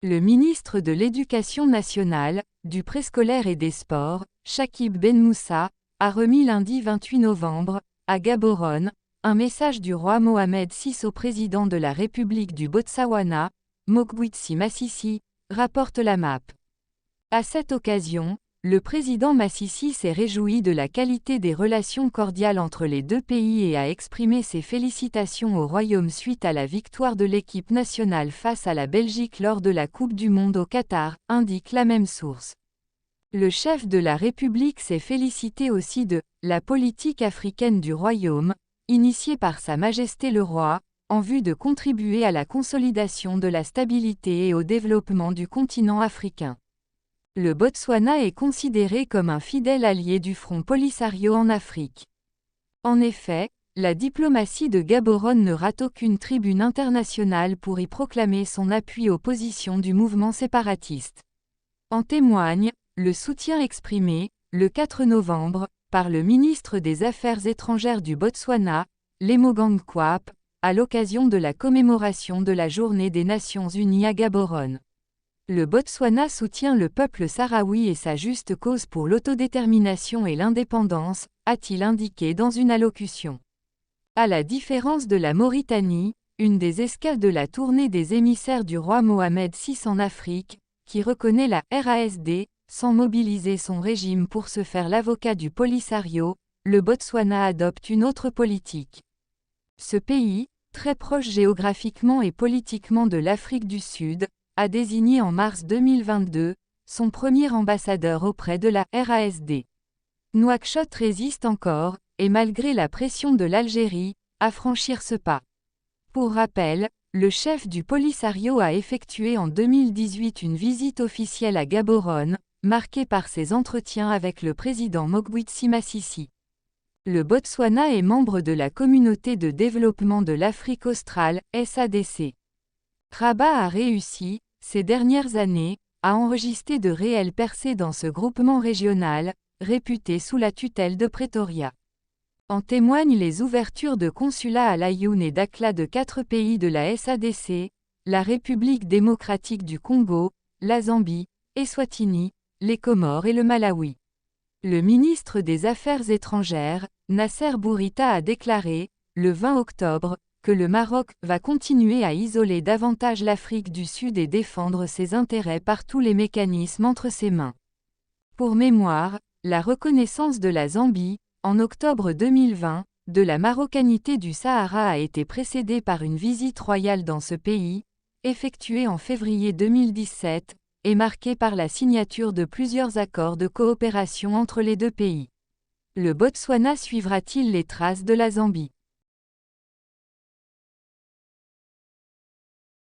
Le ministre de l'Éducation nationale, du préscolaire et des sports, Shakib Ben Moussa, a remis lundi 28 novembre, à Gaborone, un message du roi Mohamed VI au président de la République du Botswana, Mokgweetsi Masisi, rapporte la MAP. À cette occasion, le président Masisi s'est réjoui de la qualité des relations cordiales entre les deux pays et a exprimé ses félicitations au Royaume suite à la victoire de l'équipe nationale face à la Belgique lors de la Coupe du Monde au Qatar, indique la même source. Le chef de la République s'est félicité aussi de « la politique africaine du Royaume », initiée par Sa Majesté le Roi, en vue de contribuer à la consolidation de la stabilité et au développement du continent africain. Le Botswana est considéré comme un fidèle allié du Front Polisario en Afrique. En effet, la diplomatie de Gaborone ne rate aucune tribune internationale pour y proclamer son appui aux positions du mouvement séparatiste. En témoigne, le soutien exprimé, le 4 novembre, par le ministre des Affaires étrangères du Botswana, Lemogang Quap, à l'occasion de la commémoration de la Journée des Nations Unies à Gaborone. Le Botswana soutient le peuple sahraoui et sa juste cause pour l'autodétermination et l'indépendance, a-t-il indiqué dans une allocution. À la différence de la Mauritanie, une des escales de la tournée des émissaires du roi Mohamed VI en Afrique, qui reconnaît la RASD, sans mobiliser son régime pour se faire l'avocat du Polisario, le Botswana adopte une autre politique. Ce pays, très proche géographiquement et politiquement de l'Afrique du Sud, a désigné en mars 2022, son premier ambassadeur auprès de la RASD. Nouakchott résiste encore, et malgré la pression de l'Algérie, à franchir ce pas. Pour rappel, le chef du Polisario a effectué en 2018 une visite officielle à Gaborone, marquée par ses entretiens avec le président Mokgweetsi Masisi. Le Botswana est membre de la Communauté de développement de l'Afrique australe, SADC. Rabat a réussi, ces dernières années, à enregistrer de réelles percées dans ce groupement régional, réputé sous la tutelle de Pretoria. En témoignent les ouvertures de consulats à Laayoune et Dakhla de 4 pays de la SADC, la République démocratique du Congo, la Zambie, Eswatini, les Comores et le Malawi. Le ministre des Affaires étrangères, Nasser Bourita a déclaré, le 20 octobre, que le Maroc va continuer à isoler davantage l'Afrique du Sud et défendre ses intérêts par tous les mécanismes entre ses mains. Pour mémoire, la reconnaissance de la Zambie, en octobre 2020, de la marocanité du Sahara a été précédée par une visite royale dans ce pays, effectuée en février 2017, et marquée par la signature de plusieurs accords de coopération entre les deux pays. Le Botswana suivra-t-il les traces de la Zambie ?